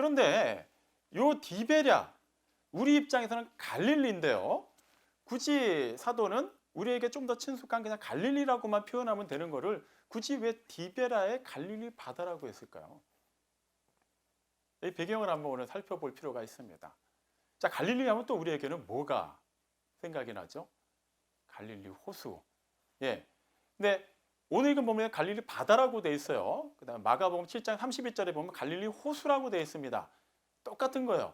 그런데 요 디베랴, 우리 입장에서는 갈릴리인데요. 굳이 사도는 우리에게 좀 더 친숙한 그냥 갈릴리라고만 표현하면 되는 거를 굳이 왜 디베라의 갈릴리 바다라고 했을까요? 이 배경을 한번 오늘 살펴볼 필요가 있습니다. 자, 갈릴리 하면 또 우리에게는 뭐가 생각이 나죠? 갈릴리 호수. 예. 근데 오늘 이건 보면 갈릴리 바다라고 돼 있어요. 그다음 마가복음 7장 32절에 보면 갈릴리 호수라고 돼 있습니다. 똑같은 거예요.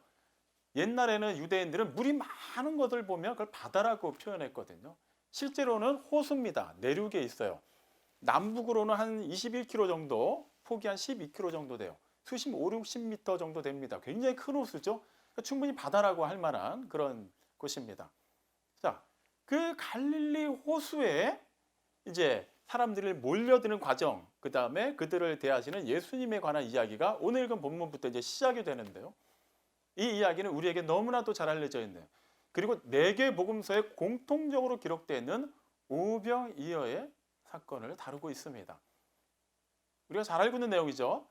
옛날에는 유대인들은 물이 많은 것을 보면 그걸 바다라고 표현했거든요. 실제로는 호수입니다. 내륙에 있어요. 남북으로는 한 21km 정도, 폭이 한 12km 정도 돼요. 수심 5, 60m 정도 됩니다. 굉장히 큰 호수죠. 그러니까 충분히 바다라고 할 만한 그런 곳입니다. 자, 그 갈릴리 호수에 이제 사람들이 몰려드는 과정, 그 다음에 그들을 대하시는 예수님에 관한 이야기가 오늘 읽은 본문부터 이제 시작이 되는데요. 이 이야기는 우리에게 너무나도 잘 알려져 있는, 그리고 4개 복음서에 공통적으로 기록되어 있는 오병이어의 사건을 다루고 있습니다. 우리가 잘 알고 있는 내용이죠.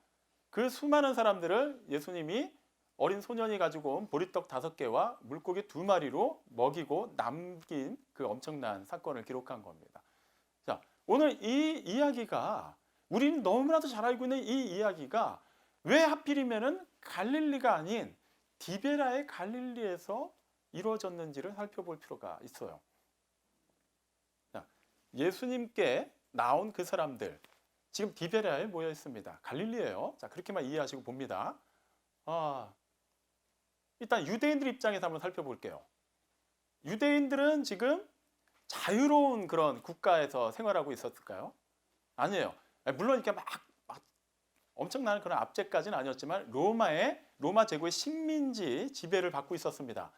그 수많은 사람들을 예수님이 어린 소년이 가지고 온 보리떡 5개와 물고기 2마리로 먹이고 남긴 그 엄청난 사건을 기록한 겁니다. 자, 오늘 이 이야기가, 우리는 너무나도 잘 알고 있는 이 이야기가 왜 하필이면은 갈릴리가 아닌 디베라의 갈릴리에서 이루어졌는지를 살펴볼 필요가 있어요. 자, 예수님께 나온 그 사람들, 지금 디베라에 모여 있습니다. 갈릴리예요. 자, 그렇게만 이해하시고 봅니다. 일단 유대인들 입장에서 한번 살펴볼게요. 유대인들은 지금 자유로운 그런 국가에서 생활하고 있었을까요? 아니에요. 물론 이렇게 막 엄청난 그런 압제까지는 아니었지만 로마 제국의 식민지 지배를 받고 있었습니다.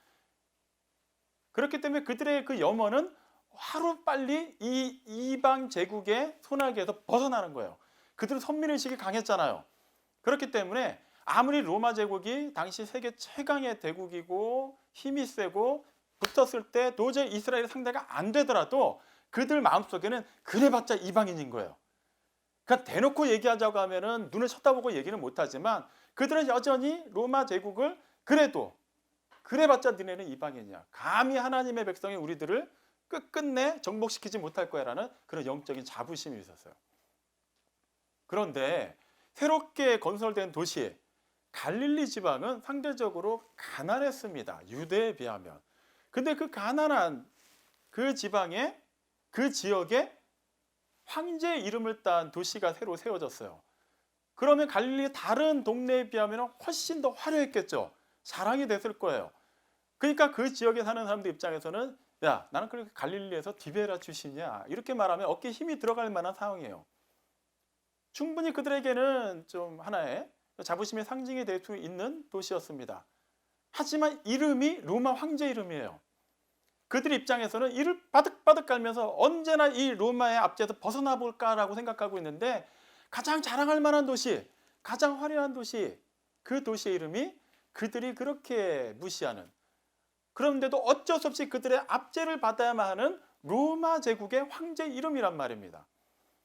그렇기 때문에 그들의 그 염원은 하루빨리 이 이방 제국의 손아귀에서 벗어나는 거예요. 그들은 선민의식이 강했잖아요. 그렇기 때문에 아무리 로마 제국이 당시 세계 최강의 대국이고 힘이 세고 붙었을 때 도저히 이스라엘이 상대가 안 되더라도 그들 마음속에는 그래봤자 이방인인 거예요. 그러니까 대놓고 얘기하자고 하면은 눈을 쳐다보고 얘기는 못하지만 그들은 여전히 로마 제국을 그래도 그래봤자 너네는 이방인이야. 감히 하나님의 백성이 우리들을 끝끝내 정복시키지 못할 거야라는 그런 영적인 자부심이 있었어요. 그런데 새롭게 건설된 도시 갈릴리 지방은 상대적으로 가난했습니다. 유대에 비하면. 근데 그 가난한 그 지방에, 그 지역에 황제의 이름을 딴 도시가 새로 세워졌어요. 그러면 갈릴리 다른 동네에 비하면 훨씬 더 화려했겠죠. 자랑이 됐을 거예요. 그러니까 그 지역에 사는 사람들 입장에서는 야, 나는 그렇게 갈릴리에서 디베라 출신이야, 이렇게 말하면 어깨에 힘이 들어갈 만한 상황이에요. 충분히 그들에게는 좀 하나의 자부심의 상징이 될 수 있는 도시였습니다. 하지만 이름이 로마 황제 이름이에요. 그들 입장에서는 이를 바득바득 깔면서 언제나 이 로마의 압제에서 벗어나 볼까라고 생각하고 있는데 가장 자랑할 만한 도시, 가장 화려한 도시, 그 도시의 이름이 그들이 그렇게 무시하는, 그런데도 어쩔 수 없이 그들의 압제를 받아야만 하는 로마 제국의 황제 이름이란 말입니다.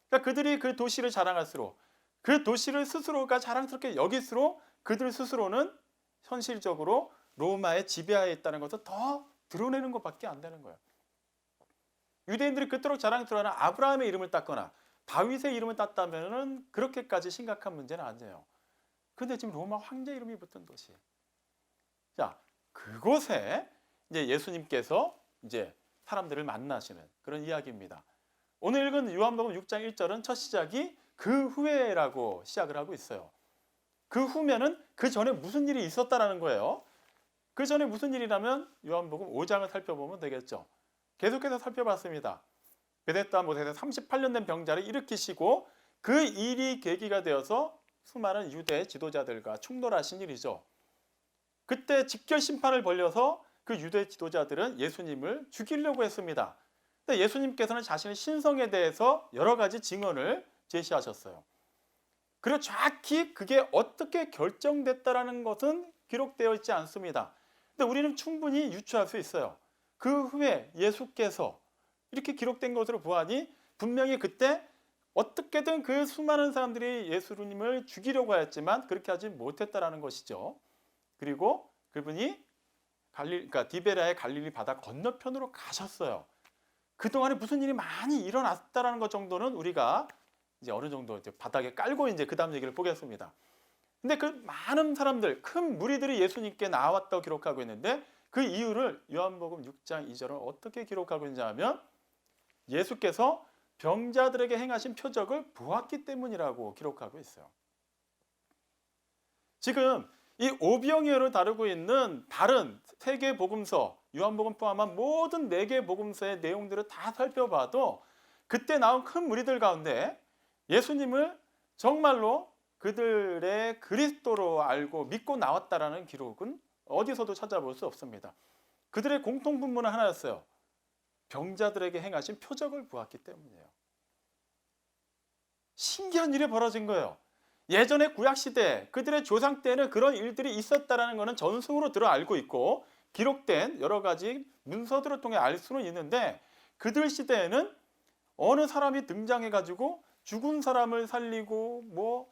그러니까 그들이 그 도시를 자랑할수록, 그 도시를 스스로가 자랑스럽게 여길수록 그들 스스로는 현실적으로 로마의 지배하에 있다는 것을 더 드러내는 것밖에 안 되는 거예요. 유대인들이 그토록 자랑스러워하는 아브라함의 이름을 땄거나 다윗의 이름을 땄다면 그렇게까지 심각한 문제는 아니에요. 근데 지금 로마 황제 이름이 붙은 도시. 자, 그곳에 이제 예수님께서 이제 사람들을 만나시는 그런 이야기입니다. 오늘 읽은 요한복음 6장 1절은 첫 시작이 그 후에라고 시작을 하고 있어요. 그 후면은 그 전에 무슨 일이 있었다라는 거예요. 그 전에 무슨 일이라면 요한복음 5장을 살펴보면 되겠죠. 계속해서 살펴봤습니다. 베데스다 못에서 38년 된 병자를 일으키시고 그 일이 계기가 되어서 수많은 유대 지도자들과 충돌하신 일이죠. 그때 직결 심판을 벌려서 그 유대 지도자들은 예수님을 죽이려고 했습니다. 근데 예수님께서는 자신의 신성에 대해서 여러 가지 증언을 제시하셨어요. 그리고 정확히 그게 어떻게 결정됐다라는 것은 기록되어 있지 않습니다. 근데 우리는 충분히 유추할 수 있어요. 그 후에 예수께서 이렇게 기록된 것으로 보아니 분명히 그때 어떻게든 그 수많은 사람들이 예수님을 죽이려고 하였지만 그렇게 하지 못했다라는 것이죠. 그리고 그분이 그러니까 디베랴의 갈릴리 바다 건너편으로 가셨어요. 그동안에 무슨 일이 많이 일어났다라는 것 정도는 우리가 이제 어느 정도 이제 바닥에 깔고 이제 그 다음 얘기를 보겠습니다. 근데 그 많은 사람들, 큰 무리들이 예수님께 나왔다고 기록하고 있는데 그 이유를 요한복음 6장 2절은 어떻게 기록하고 있는지 하면 예수께서 병자들에게 행하신 표적을 보았기 때문이라고 기록하고 있어요. 지금 이 오병이어를 다루고 있는 다른 세 개 복음서, 요한복음 포함한 모든 네 개 복음서의 내용들을 다 살펴봐도 그때 나온 큰 무리들 가운데 예수님을 정말로 그들의 그리스도로 알고 믿고 나왔다라는 기록은 어디서도 찾아볼 수 없습니다. 그들의 공통 분모는 하나였어요. 병자들에게 행하신 표적을 보았기 때문이에요. 신기한 일이 벌어진 거예요. 예전에 구약시대 그들의 조상 때는 그런 일들이 있었다는 것은 전승으로 들어 알고 있고 기록된 여러 가지 문서들을 통해 알 수는 있는데 그들 시대에는 어느 사람이 등장해가지고 죽은 사람을 살리고 뭐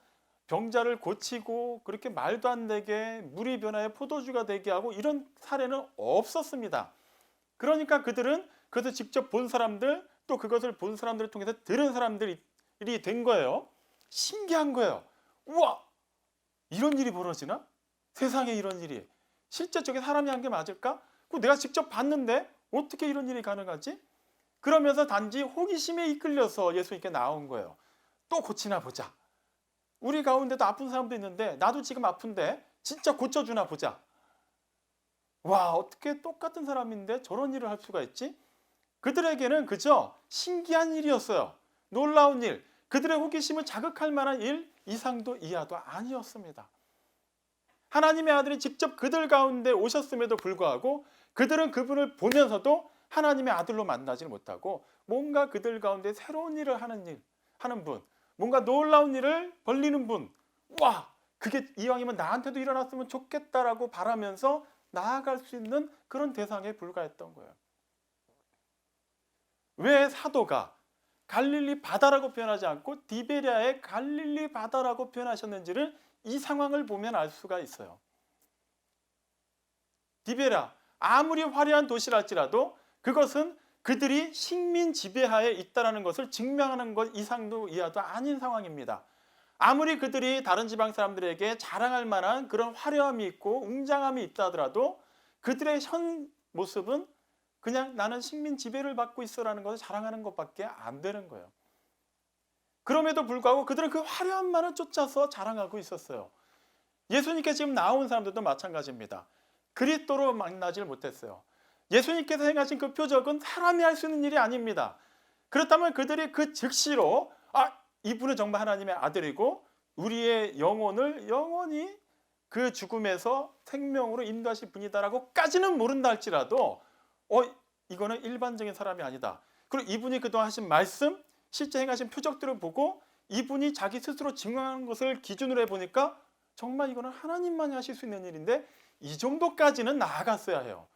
병자를 고치고 그렇게 말도 안 되게 물이 변하여 포도주가 되게 하고 이런 사례는 없었습니다. 그러니까 그들은 그것을 직접 본 사람들 또 그것을 본 사람들을 통해서 들은 사람들이 된 거예요. 신기한 거예요. 우와! 이런 일이 벌어지나? 세상에 이런 일이. 실제 저게 사람이 한 게 맞을까? 내가 직접 봤는데 어떻게 이런 일이 가능하지? 그러면서 단지 호기심에 이끌려서 예수님께 나온 거예요. 또 고치나 보자. 우리 가운데도 아픈 사람도 있는데 나도 지금 아픈데 진짜 고쳐주나 보자. 와, 어떻게 똑같은 사람인데 저런 일을 할 수가 있지? 그들에게는 그저 신기한 일이었어요. 놀라운 일, 그들의 호기심을 자극할 만한 일 이상도 이하도 아니었습니다. 하나님의 아들이 직접 그들 가운데 오셨음에도 불구하고 그들은 그분을 보면서도 하나님의 아들로 만나지 못하고 뭔가 그들 가운데 새로운 일을 하는 분, 뭔가 놀라운 일을 벌리는 분, 와, 그게 이왕이면 나한테도 일어났으면 좋겠다라고 바라면서 나아갈 수 있는 그런 대상에 불과했던 거예요. 왜 사도가 갈릴리 바다라고 표현하지 않고 디베랴의 갈릴리 바다라고 표현하셨는지를 이 상황을 보면 알 수가 있어요. 디베랴, 아무리 화려한 도시랄지라도 그것은 그들이 식민 지배하에 있다는 것을 증명하는 것 이상도 이하도 아닌 상황입니다. 아무리 그들이 다른 지방 사람들에게 자랑할 만한 그런 화려함이 있고 웅장함이 있다 하더라도 그들의 현 모습은 그냥 나는 식민 지배를 받고 있어라는 것을 자랑하는 것밖에 안 되는 거예요. 그럼에도 불구하고 그들은 그 화려함만을 쫓아서 자랑하고 있었어요. 예수님께 지금 나온 사람들도 마찬가지입니다. 그리스도로 만나질 못했어요. 예수님께서 행하신 그 표적은 사람이 할 수 있는 일이 아닙니다. 그렇다면 그들이 그 즉시로 이분은 정말 하나님의 아들이고 우리의 영혼을 영원히 그 죽음에서 생명으로 인도하실 분이다라고까지는 모른다 할지라도 이거는 일반적인 사람이 아니다. 그리고 이분이 그동안 하신 말씀, 실제 행하신 표적들을 보고 이분이 자기 스스로 증언하는 것을 기준으로 해보니까 정말 이거는 하나님만이 하실 수 있는 일인데 이 정도까지는 나아갔어야 해요.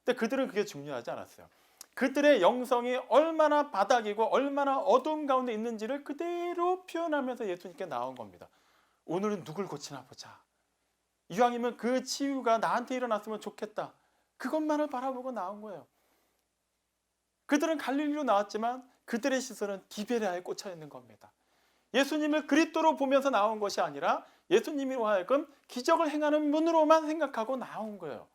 근데 그들은 그게 중요하지 않았어요. 그들의 영성이 얼마나 바닥이고 얼마나 어두운 가운데 있는지를 그대로 표현하면서 예수님께 나온 겁니다. 오늘은 누굴 고치나 보자. 이왕이면 그 치유가 나한테 일어났으면 좋겠다. 그것만을 바라보고 나온 거예요. 그들은 갈릴리로 나왔지만 그들의 시선은 디베랴에 꽂혀 있는 겁니다. 예수님을 그리스도로 보면서 나온 것이 아니라 예수님으로 하여금 기적을 행하는 분으로만 생각하고 나온 거예요.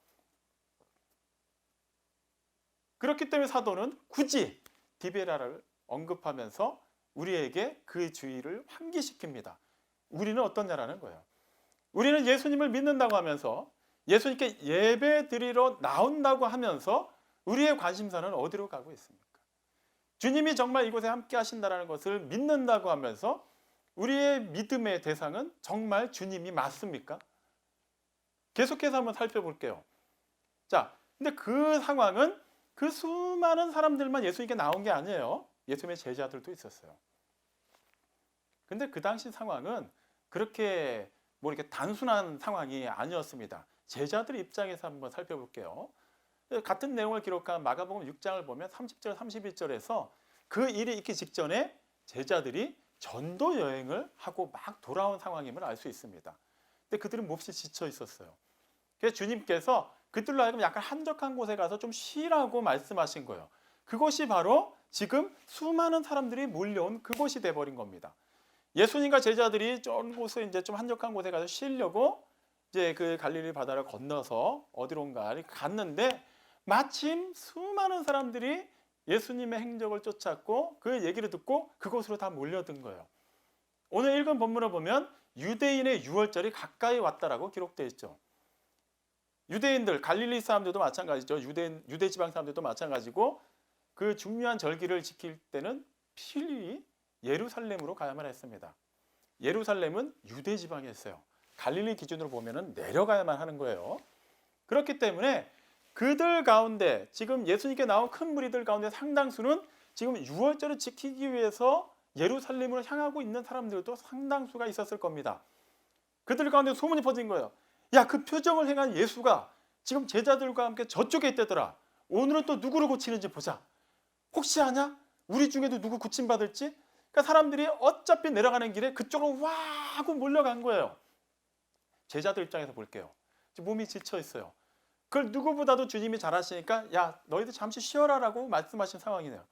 그렇기 때문에 사도는 굳이 디베랴를 언급하면서 우리에게 그 주의를 환기시킵니다. 우리는 어떠냐라는 거예요. 우리는 예수님을 믿는다고 하면서 예수님께 예배 드리러 나온다고 하면서 우리의 관심사는 어디로 가고 있습니까? 주님이 정말 이곳에 함께 하신다는 것을 믿는다고 하면서 우리의 믿음의 대상은 정말 주님이 맞습니까? 계속해서 한번 살펴볼게요. 자, 근데 그 상황은 그 수많은 사람들만 예수님께 나온 게 아니에요. 예수님의 제자들도 있었어요. 근데 그 당시 상황은 그렇게 이렇게 단순한 상황이 아니었습니다. 제자들 입장에서 한번 살펴볼게요. 같은 내용을 기록한 마가복음 6장을 보면 30절, 31절에서 그 일이 있기 직전에 제자들이 전도 여행을 하고 막 돌아온 상황임을 알 수 있습니다. 근데 그들은 몹시 지쳐 있었어요. 그래서 주님께서 그들로 하여금 약간 한적한 곳에 가서 좀 쉬라고 말씀하신 거예요. 그곳이 바로 지금 수많은 사람들이 몰려온 그곳이 돼버린 겁니다. 예수님과 제자들이 좀 곳에 이제 좀 한적한 곳에 가서 쉬려고 이제 그 갈릴리 바다를 건너서 어디론가 갔는데 마침 수많은 사람들이 예수님의 행적을 쫓았고 그 얘기를 듣고 그곳으로 다 몰려든 거예요. 오늘 읽은 본문을 보면 유대인의 유월절이 가까이 왔다라고 기록되어 있죠. 유대인들, 갈릴리 사람들도 마찬가지죠. 유대 지방 사람들도 마찬가지고 그 중요한 절기를 지킬 때는 필히 예루살렘으로 가야만 했습니다. 예루살렘은 유대 지방에 있어요. 갈릴리 기준으로 보면은 내려가야만 하는 거예요. 그렇기 때문에 그들 가운데 지금 예수님께 나온 큰 무리들 가운데 상당수는 지금 유월절을 지키기 위해서 예루살렘으로 향하고 있는 사람들도 상당수가 있었을 겁니다. 그들 가운데 소문이 퍼진 거예요. 야, 그 표적을 행한 예수가 지금 제자들과 함께 저쪽에 있다더라. 오늘은 또 누구를 고치는지 보자. 혹시 아냐? 우리 중에도 누구 고침받을지? 그러니까 사람들이 어차피 내려가는 길에 그쪽으로 와 하고 몰려간 거예요. 제자들 입장에서 볼게요. 지금 몸이 지쳐 있어요. 그걸 누구보다도 주님이 잘 아시니까 야, 너희들 잠시 쉬어라라고 말씀하신 상황이네요.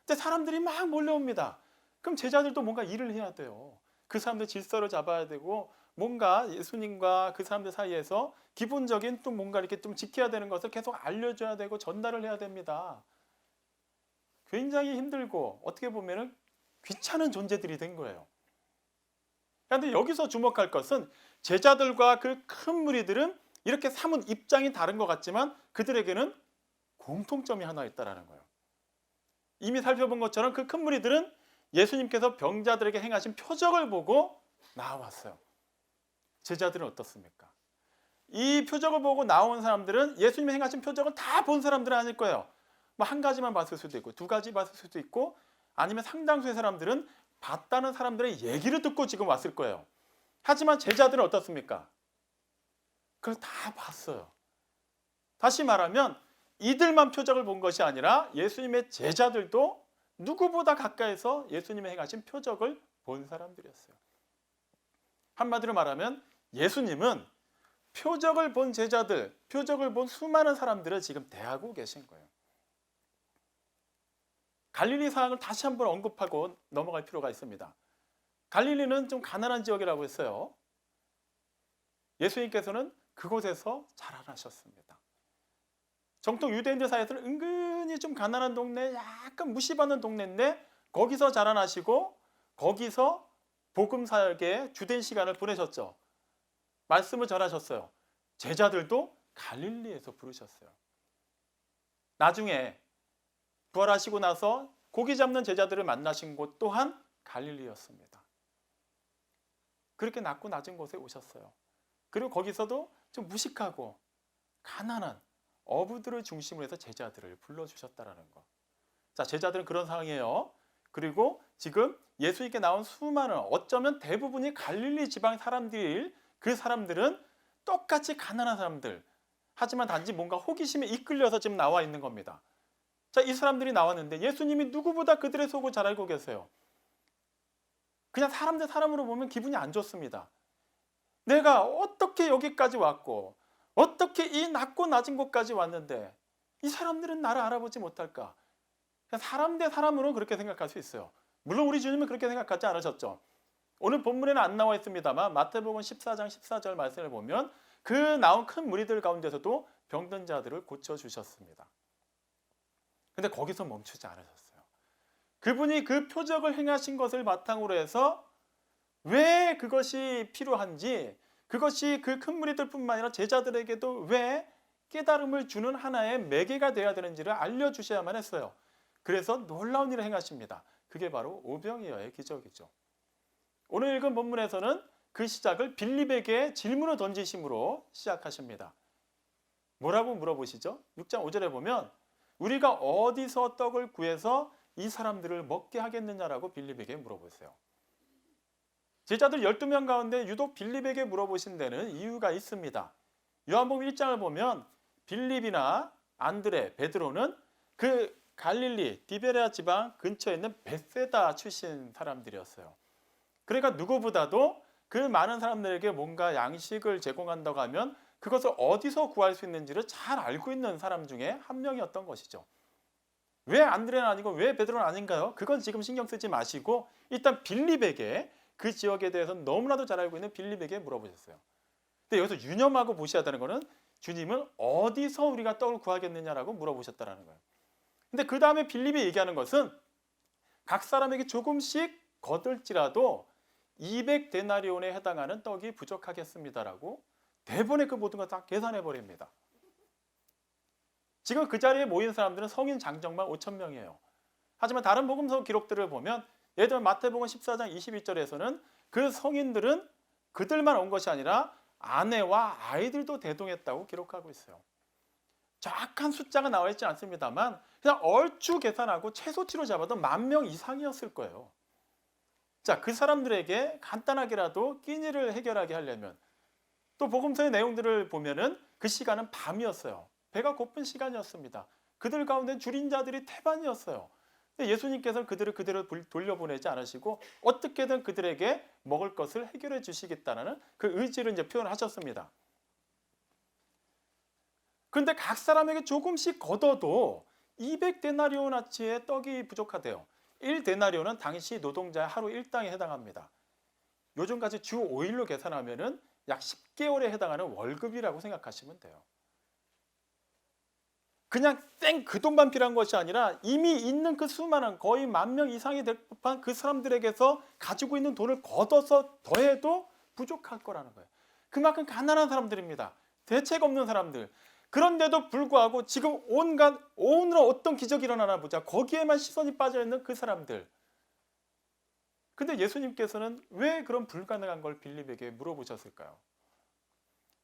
근데 사람들이 막 몰려옵니다. 그럼 제자들도 뭔가 일을 해야 돼요. 그 사람들 질서를 잡아야 되고 뭔가 예수님과 그 사람들 사이에서 기본적인 또 뭔가 이렇게 좀 지켜야 되는 것을 계속 알려줘야 되고 전달을 해야 됩니다. 굉장히 힘들고 어떻게 보면은 귀찮은 존재들이 된 거예요. 그런데 여기서 주목할 것은 제자들과 그 큰 무리들은 이렇게 사뭇 입장이 다른 것 같지만 그들에게는 공통점이 하나 있다는 거예요. 이미 살펴본 것처럼 그 큰 무리들은 예수님께서 병자들에게 행하신 표적을 보고 나왔어요. 제자들은 어떻습니까? 이 표적을 보고 나온 사람들은 예수님이 행하신 표적을 다 본 사람들은 아닐 거예요. 뭐 한 가지만 봤을 수도 있고 두 가지 봤을 수도 있고 아니면 상당수의 사람들은 봤다는 사람들의 얘기를 듣고 지금 왔을 거예요. 하지만 제자들은 어떻습니까? 그걸 다 봤어요. 다시 말하면 이들만 표적을 본 것이 아니라 예수님의 제자들도 누구보다 가까이서 예수님의 행하신 표적을 본 사람들이었어요. 한마디로 말하면 예수님은 표적을 본 제자들, 표적을 본 수많은 사람들을 지금 대하고 계신 거예요. 갈릴리 상황을 다시 한번 언급하고 넘어갈 필요가 있습니다. 갈릴리는 좀 가난한 지역이라고 했어요. 예수님께서는 그곳에서 자라나셨습니다. 정통 유대인들 사이에서는 은근히 좀 가난한 동네, 약간 무시받는 동네인데 거기서 자라나시고 거기서 복음 사역에 주된 시간을 보내셨죠. 말씀을 전하셨어요. 제자들도 갈릴리에서 부르셨어요. 나중에 부활하시고 나서 고기 잡는 제자들을 만나신 곳 또한 갈릴리였습니다. 그렇게 낮고 낮은 곳에 오셨어요. 그리고 거기서도 좀 무식하고 가난한 어부들을 중심으로 해서 제자들을 불러주셨다는 것. 자, 제자들은 그런 상황이에요. 그리고 지금 예수님께 나온 수많은 어쩌면 대부분이 갈릴리 지방 사람들, 그 사람들은 똑같이 가난한 사람들. 하지만 단지 뭔가 호기심에 이끌려서 지금 나와 있는 겁니다. 자, 이 사람들이 나왔는데 예수님이 누구보다 그들의 속을 잘 알고 계세요. 그냥 사람 대 사람으로 보면 기분이 안 좋습니다. 내가 어떻게 여기까지 왔고 어떻게 이 낮고 낮은 곳까지 왔는데 이 사람들은 나를 알아보지 못할까? 그냥 사람 대 사람으로 그렇게 생각할 수 있어요. 물론 우리 주님은 그렇게 생각하지 않으셨죠. 오늘 본문에는 안 나와 있습니다만 마태복음 14장 14절 말씀을 보면 그 나온 큰 무리들 가운데서도 병든 자들을 고쳐주셨습니다. 근데 거기서 멈추지 않으셨어요. 그분이 그 표적을 행하신 것을 바탕으로 해서 왜 그것이 필요한지, 그것이 그 큰 무리들뿐만 아니라 제자들에게도 왜 깨달음을 주는 하나의 매개가 되어야 되는지를 알려주셔야만 했어요. 그래서 놀라운 일을 행하십니다. 그게 바로 오병이어의 기적이죠. 오늘 읽은 본문에서는 그 시작을 빌립에게 질문을 던지심으로 시작하십니다. 뭐라고 물어보시죠? 6장 5절에 보면 우리가 어디서 떡을 구해서 이 사람들을 먹게 하겠느냐라고 빌립에게 물어보세요. 제자들 12명 가운데 유독 빌립에게 물어보신 데는 이유가 있습니다. 요한복음 1장을 보면 빌립이나 안드레, 베드로는 그 갈릴리, 디베레아 지방 근처에 있는 벳세다 출신 사람들이었어요. 그러니까 누구보다도 그 많은 사람들에게 뭔가 양식을 제공한다고 하면 그것을 어디서 구할 수 있는지를 잘 알고 있는 사람 중에 한 명이었던 것이죠. 왜 안드레는 아니고 왜 베드로는 아닌가요? 그건 지금 신경 쓰지 마시고 일단 빌립에게, 그 지역에 대해서 너무나도 잘 알고 있는 빌립에게 물어보셨어요. 근데 여기서 유념하고 보셔야 되는 거는 주님은 어디서 우리가 떡을 구하겠느냐라고 물어보셨다는 거예요. 근데 그 다음에 빌립이 얘기하는 것은 각 사람에게 조금씩 거둘지라도 200데나리온에 해당하는 떡이 부족하겠습니다라고 대본에 그 모든 걸 다 계산해 버립니다. 지금 그 자리에 모인 사람들은 성인 장정만 5천 명이에요. 하지만 다른 복음서 기록들을 보면 예를 들면 마태복음 14장 22절에서는 그 성인들은 그들만 온 것이 아니라 아내와 아이들도 대동했다고 기록하고 있어요. 정확한 숫자가 나와 있지 않습니다만 그냥 얼추 계산하고 최소치로 잡아도 10,000명 이상이었을 거예요. 자, 그 사람들에게 간단하게라도 끼니를 해결하게 하려면, 또 복음서의 내용들을 보면은 그 시간은 밤이었어요. 배가 고픈 시간이었습니다. 그들 가운데 줄인 자들이 태반이었어요. 근데 예수님께서는 그들을 그대로 돌려보내지 않으시고 어떻게든 그들에게 먹을 것을 해결해 주시겠다는 그 의지를 이제 표현하셨습니다. 그런데 각 사람에게 조금씩 걷어도 200데나리온어치의 떡이 부족하대요. 1데나리온은 당시 노동자의 하루 일당에 해당합니다. 요즘까지 주 5일로 계산하면은 약 10개월에 해당하는 월급이라고 생각하시면 돼요. 그냥 땡 그 돈만 필요한 것이 아니라 이미 있는 그 수많은 거의 10,000명 이상이 될 법한 그 사람들에게서 가지고 있는 돈을 걷어서 더해도 부족할 거라는 거예요. 그만큼 가난한 사람들입니다. 대책 없는 사람들. 그런데도 불구하고 지금 온갖 오늘 어떤 기적이 일어나나 보자. 거기에만 시선이 빠져 있는 그 사람들. 근데 예수님께서는 왜 그런 불가능한 걸 빌립에게 물어보셨을까요?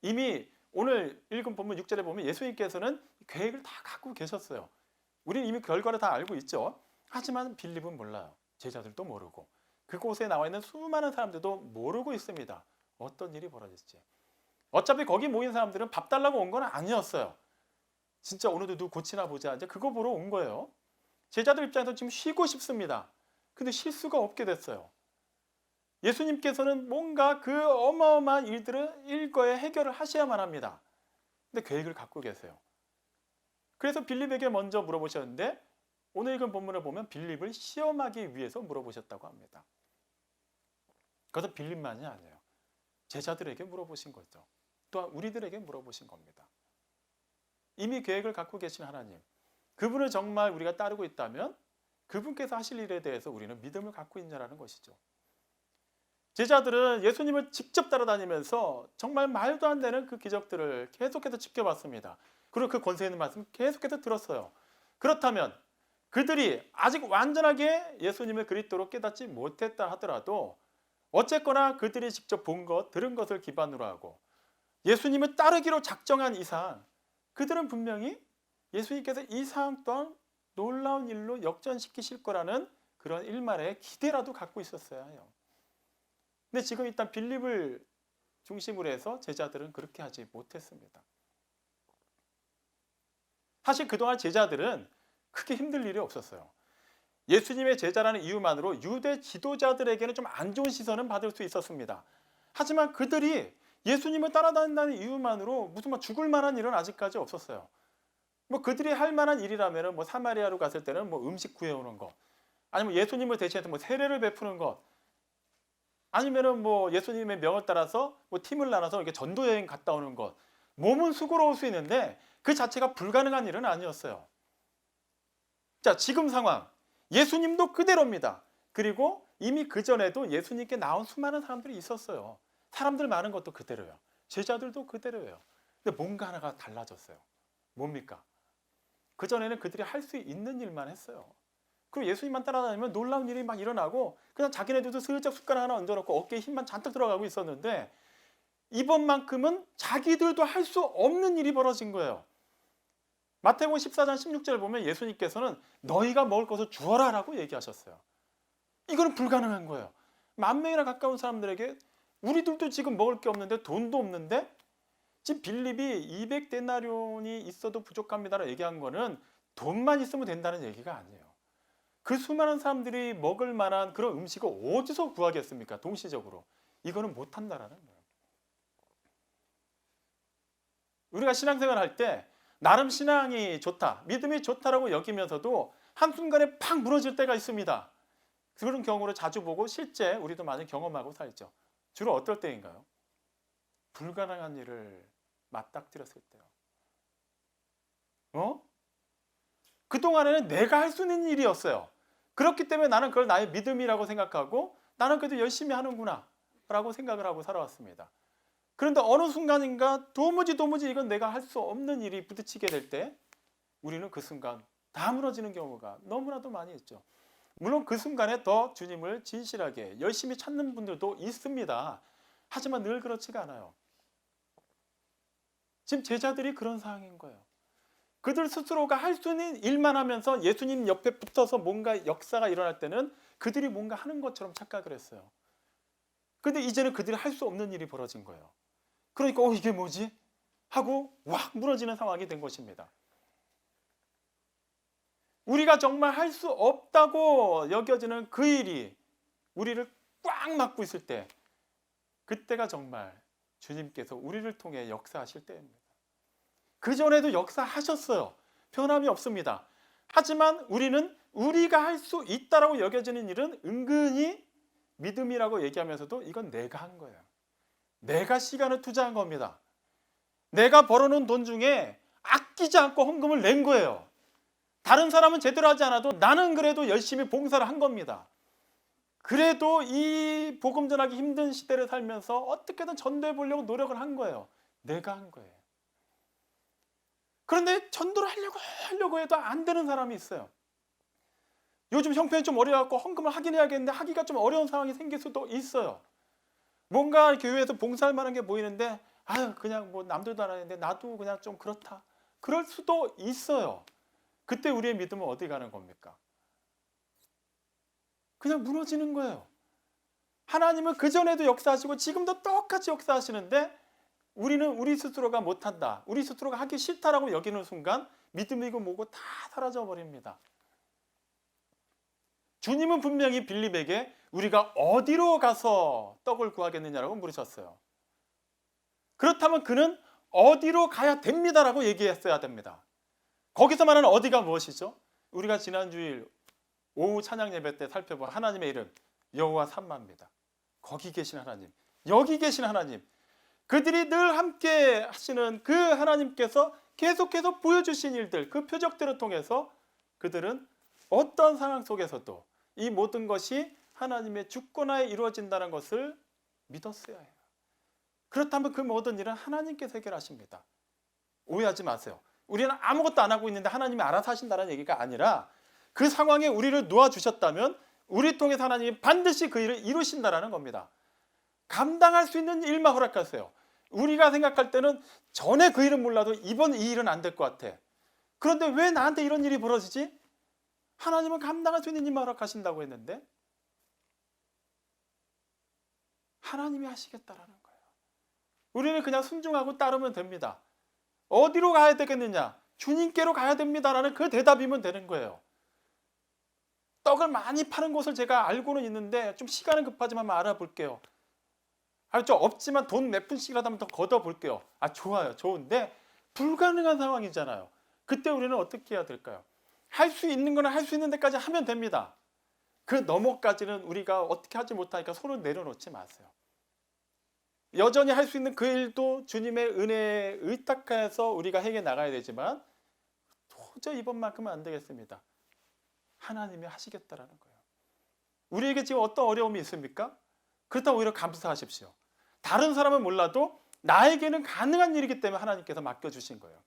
이미 오늘 읽은 본문 6절에 보면 예수님께서는 계획을 다 갖고 계셨어요. 우리는 이미 결과를 다 알고 있죠. 하지만 빌립은 몰라요. 제자들도 모르고. 그곳에 나와 있는 수많은 사람들도 모르고 있습니다. 어떤 일이 벌어질지. 어차피 거기 모인 사람들은 밥 달라고 온 건 아니었어요. 진짜 오늘도 누구 고치나 보자. 이제 그거 보러 온 거예요. 제자들 입장에서 지금 쉬고 싶습니다. 근데 쉴 수가 없게 됐어요. 예수님께서는 뭔가 그 어마어마한 일들을 일거에 해결을 하셔야만 합니다. 근데 계획을 갖고 계세요. 그래서 빌립에게 먼저 물어보셨는데 오늘 읽은 본문을 보면 빌립을 시험하기 위해서 물어보셨다고 합니다. 그것은 빌립만이 아니에요. 제자들에게 물어보신 거죠. 또한 우리들에게 물어보신 겁니다. 이미 계획을 갖고 계신 하나님, 그분을 정말 우리가 따르고 있다면 그분께서 하실 일에 대해서 우리는 믿음을 갖고 있냐라는 것이죠. 제자들은 예수님을 직접 따라다니면서 정말 말도 안 되는 그 기적들을 계속해서 지켜봤습니다. 그리고 그 권세 있는 말씀 계속해서 들었어요. 그렇다면 그들이 아직 완전하게 예수님을 그리스도로 깨닫지 못했다 하더라도 어쨌거나 그들이 직접 본 것, 들은 것을 기반으로 하고 예수님을 따르기로 작정한 이상 그들은 분명히 예수님께서 이 상황 또한 놀라운 일로 역전시키실 거라는 그런 일말의 기대라도 갖고 있었어야 해요. 근데 지금 일단 빌립을 중심으로 해서 제자들은 그렇게 하지 못했습니다. 사실 그동안 제자들은 크게 힘들 일이 없었어요. 예수님의 제자라는 이유만으로 유대 지도자들에게는 좀 안 좋은 시선은 받을 수 있었습니다. 하지만 그들이 예수님을 따라다닌다는 이유만으로 무슨 막 죽을 만한 일은 아직까지 없었어요. 뭐 그들이 할 만한 일이라면 뭐 사마리아로 갔을 때는 뭐 음식 구해오는 것, 아니면 예수님을 대신해서 뭐 세례를 베푸는 것, 아니면은 뭐 예수님의 명을 따라서 뭐 팀을 나눠서 이렇게 전도 여행 갔다 오는 것, 몸은 수고로울 수 있는데 그 자체가 불가능한 일은 아니었어요. 자, 지금 상황 예수님도 그대로입니다. 그리고 이미 그 전에도 예수님께 나온 수많은 사람들이 있었어요. 사람들 많은 것도 그대로예요. 제자들도 그대로예요. 근데 뭔가 하나가 달라졌어요. 뭡니까? 그 전에는 그들이 할 수 있는 일만 했어요. 그리고 예수님만 따라다니면 놀라운 일이 막 일어나고 그냥 자기네들도 슬쩍 숟가락 하나 얹어놓고 어깨에 힘만 잔뜩 들어가고 있었는데 이번만큼은 자기들도 할 수 없는 일이 벌어진 거예요. 마태복음 14장 16절 보면 예수님께서는 너희가 먹을 것을 주어라 라고 얘기하셨어요. 이거는 불가능한 거예요. 10,000명이나 가까운 사람들에게 우리들도 지금 먹을 게 없는데 돈도 없는데 지금 빌립이 200데나리온이 있어도 부족합니다라고 얘기한 거는 돈만 있으면 된다는 얘기가 아니에요. 그 수많은 사람들이 먹을 만한 그런 음식을 어디서 구하겠습니까? 동시적으로. 이거는 못한다라는 거예요. 우리가 신앙생활 할 때 나름 신앙이 좋다, 믿음이 좋다라고 여기면서도 한순간에 팍 무너질 때가 있습니다. 그런 경우를 자주 보고 실제 우리도 많이 경험하고 살죠. 주로 어떨 때인가요? 불가능한 일을 맞닥뜨렸을 때요. 그동안에는 내가 할 수 있는 일이었어요. 그렇기 때문에 나는 그걸 나의 믿음이라고 생각하고 나는 그래도 열심히 하는구나 라고 생각을 하고 살아왔습니다. 그런데 어느 순간인가 도무지 이건 내가 할 수 없는 일이 부딪히게 될 때 우리는 그 순간 다 무너지는 경우가 너무나도 많이 있죠. 물론 그 순간에 더 주님을 진실하게 열심히 찾는 분들도 있습니다. 하지만 늘 그렇지가 않아요. 지금 제자들이 그런 상황인 거예요. 그들 스스로가 할 수 있는 일만 하면서 예수님 옆에 붙어서 뭔가 역사가 일어날 때는 그들이 뭔가 하는 것처럼 착각을 했어요. 그런데 이제는 그들이 할 수 없는 일이 벌어진 거예요. 그러니까 이게 뭐지? 하고 확 무너지는 상황이 된 것입니다. 우리가 정말 할 수 없다고 여겨지는 그 일이 우리를 꽉 막고 있을 때 그때가 정말 주님께서 우리를 통해 역사하실 때입니다. 그전에도 역사하셨어요. 변함이 없습니다. 하지만 우리는 우리가 할 수 있다라고 여겨지는 일은 은근히 믿음이라고 얘기하면서도 이건 내가 한 거예요. 내가 시간을 투자한 겁니다. 내가 벌어놓은 돈 중에 아끼지 않고 헌금을 낸 거예요. 다른 사람은 제대로 하지 않아도 나는 그래도 열심히 봉사를 한 겁니다. 그래도 이 복음 전하기 힘든 시대를 살면서 어떻게든 전도해 보려고 노력을 한 거예요. 내가 한 거예요. 그런데 전도를 하려고 해도 안 되는 사람이 있어요. 요즘 형편이 좀 어려워갖고 헌금을 하긴 해야겠는데 하기가 좀 어려운 상황이 생길 수도 있어요. 뭔가 교회에서 봉사할 만한 게 보이는데 그냥 뭐 남들도 안 하는데 나도 그냥 좀 그렇다. 그럴 수도 있어요. 그때 우리의 믿음은 어디 가는 겁니까? 그냥 무너지는 거예요. 하나님은 그전에도 역사하시고 지금도 똑같이 역사하시는데 우리는 우리 스스로가 못한다, 우리 스스로가 하기 싫다라고 여기는 순간 믿음이고 뭐고 다 사라져 버립니다. 주님은 분명히 빌립에게 우리가 어디로 가서 떡을 구하겠느냐라고 물으셨어요. 그렇다면 그는 어디로 가야 됩니다라고 얘기했어야 됩니다. 거기서 말하는 어디가 무엇이죠? 우리가 지난주일 오후 찬양 예배 때 살펴본 하나님의 이름 여호와 삼마입니다. 거기 계신 하나님, 여기 계신 하나님, 그들이 늘 함께 하시는 그 하나님께서 계속해서 보여주신 일들, 그 표적들을 통해서 그들은 어떤 상황 속에서도 이 모든 것이 하나님의 주권하에 이루어진다는 것을 믿었어야 해요. 그렇다면 그 모든 일은 하나님께서 해결하십니다. 오해하지 마세요. 우리는 아무것도 안 하고 있는데 하나님이 알아서 하신다는 얘기가 아니라 그 상황에 우리를 놓아주셨다면 우리 통해서 하나님이 반드시 그 일을 이루신다는 겁니다. 감당할 수 있는 일만 허락하세요. 우리가 생각할 때는 전에 그 일은 몰라도 이번 이 일은 안 될 것 같아. 그런데 왜 나한테 이런 일이 벌어지지? 하나님은 감당할 수 있는 일만 허락하신다고 했는데 하나님이 하시겠다라는 거예요. 우리는 그냥 순종하고 따르면 됩니다. 어디로 가야 되겠느냐? 주님께로 가야 됩니다라는 그 대답이면 되는 거예요. 떡을 많이 파는 곳을 제가 알고는 있는데 좀 시간은 급하지만 한번 알아볼게요. 좀 없지만 돈 몇 푼씩이라도 한번 더 걷어볼게요. 좋아요. 좋은데 불가능한 상황이잖아요. 그때 우리는 어떻게 해야 될까요? 할 수 있는 거는 할 수 있는 데까지 하면 됩니다. 그 너머까지는 우리가 어떻게 하지 못하니까 손을 내려놓지 마세요. 여전히 할 수 있는 그 일도 주님의 은혜에 의탁해서 우리가 해결해 나가야 되지만 도저히 이번만큼은 안 되겠습니다. 하나님이 하시겠다라는 거예요. 우리에게 지금 어떤 어려움이 있습니까? 그렇다고 오히려 감사하십시오. 다른 사람은 몰라도 나에게는 가능한 일이기 때문에 하나님께서 맡겨주신 거예요.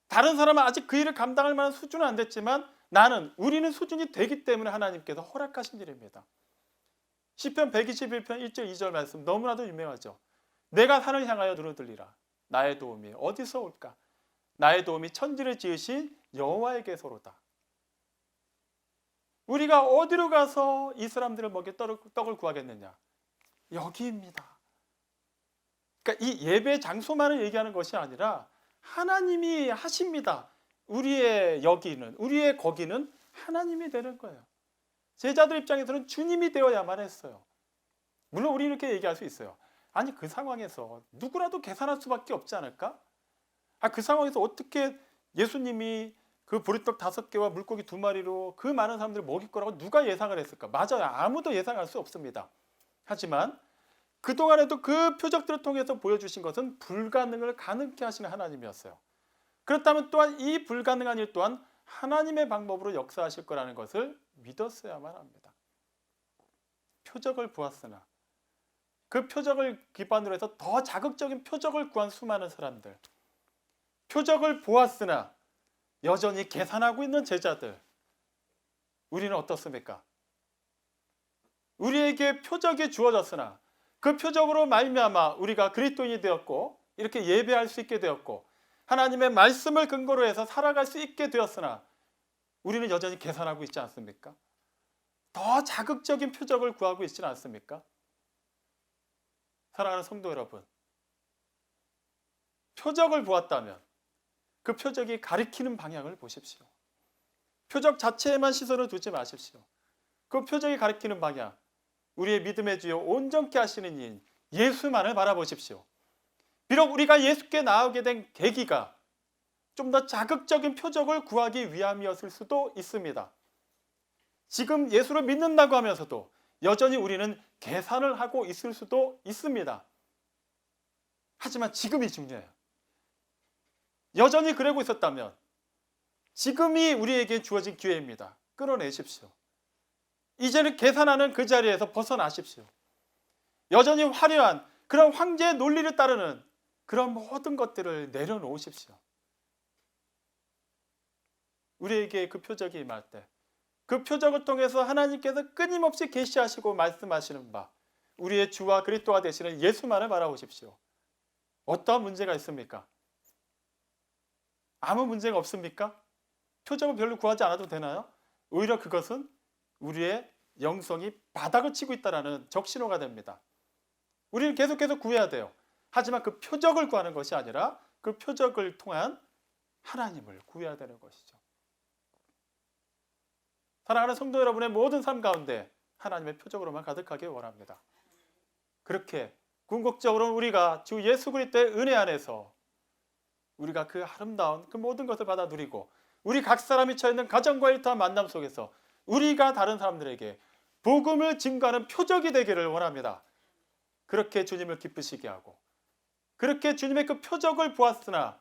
다른 사람은 아직 그 일을 감당할 만한 수준은 안 됐지만 우리는 수준이 되기 때문에 하나님께서 허락하신 일입니다. 시편 121편 1절 2절 말씀 너무나도 유명하죠. 내가 산을 향하여 눈을 들리라. 나의 도움이 어디서 올까? 나의 도움이 천지를 지으신 여호와에게서로다. 우리가 어디로 가서 이 사람들을 먹여 떡을 구하겠느냐? 여기입니다. 그러니까 이 예배 장소만을 얘기하는 것이 아니라 하나님이 하십니다. 우리의 여기는, 우리의 거기는 하나님이 되는 거예요. 제자들 입장에서는 주님이 되어야만 했어요. 물론 우리는 이렇게 얘기할 수 있어요. 아니 그 상황에서 누구라도 계산할 수밖에 없지 않을까? 그 상황에서 어떻게 예수님이 그 보리떡 5개와 물고기 2마리로 그 많은 사람들을 먹일 거라고 누가 예상을 했을까? 맞아요. 아무도 예상할 수 없습니다. 하지만 그동안에도 그 표적들을 통해서 보여주신 것은 불가능을 가능케 하시는 하나님이었어요. 그렇다면 또한 이 불가능한 일 또한 하나님의 방법으로 역사하실 거라는 것을 믿었어야만 합니다. 표적을 보았으나 그 표적을 기반으로 해서 더 자극적인 표적을 구한 수많은 사람들, 표적을 보았으나 여전히 계산하고 있는 제자들, 우리는 어떻습니까? 우리에게 표적이 주어졌으나 그 표적으로 말미암아 우리가 그리스도인이 되었고 이렇게 예배할 수 있게 되었고 하나님의 말씀을 근거로 해서 살아갈 수 있게 되었으나 우리는 여전히 계산하고 있지 않습니까? 더 자극적인 표적을 구하고 있지는 않습니까? 사랑하는 성도 여러분, 표적을 보았다면 그 표적이 가리키는 방향을 보십시오. 표적 자체에만 시선을 두지 마십시오. 그 표적이 가리키는 방향, 우리의 믿음의 주요 온전케 하시는 이인 예수만을 바라보십시오. 비록 우리가 예수께 나오게 된 계기가 좀 더 자극적인 표적을 구하기 위함이었을 수도 있습니다. 지금 예수를 믿는다고 하면서도 여전히 우리는 계산을 하고 있을 수도 있습니다. 하지만 지금이 중요해요. 여전히 그러고 있었다면 지금이 우리에게 주어진 기회입니다. 끌어내십시오. 이제는 계산하는 그 자리에서 벗어나십시오. 여전히 화려한 그런 황제의 논리를 따르는 그런 모든 것들을 내려놓으십시오. 우리에게 그 표적이 임할 때 그 표적을 통해서 하나님께서 끊임없이 계시하시고 말씀하시는 바 우리의 주와 그리스도가 되시는 예수만을 바라보십시오. 어떠한 문제가 있습니까? 아무 문제가 없습니까? 표적을 별로 구하지 않아도 되나요? 오히려 그것은 우리의 영성이 바닥을 치고 있다는 적신호가 됩니다. 우리는 계속해서 구해야 돼요. 하지만 그 표적을 구하는 것이 아니라 그 표적을 통한 하나님을 구해야 되는 것이죠. 사랑하는 성도 여러분의 모든 삶 가운데 하나님의 표적으로만 가득하길 원합니다. 그렇게 궁극적으로 우리가 주 예수 그리스도의 은혜 안에서 우리가 그 아름다운 그 모든 것을 받아 누리고 우리 각 사람이 처해 있는 가정과 일터한 만남 속에서 우리가 다른 사람들에게 복음을 증거하는 표적이 되기를 원합니다. 그렇게 주님을 기쁘시게 하고 그렇게 주님의 그 표적을 보았으나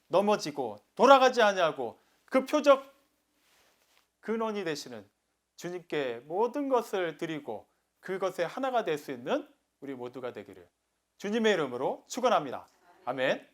넘어지고 돌아가지 아니하고 그 표적 근원이 되시는 주님께 모든 것을 드리고 그것에 하나가 될 수 있는 우리 모두가 되기를 주님의 이름으로 축원합니다. 아멘.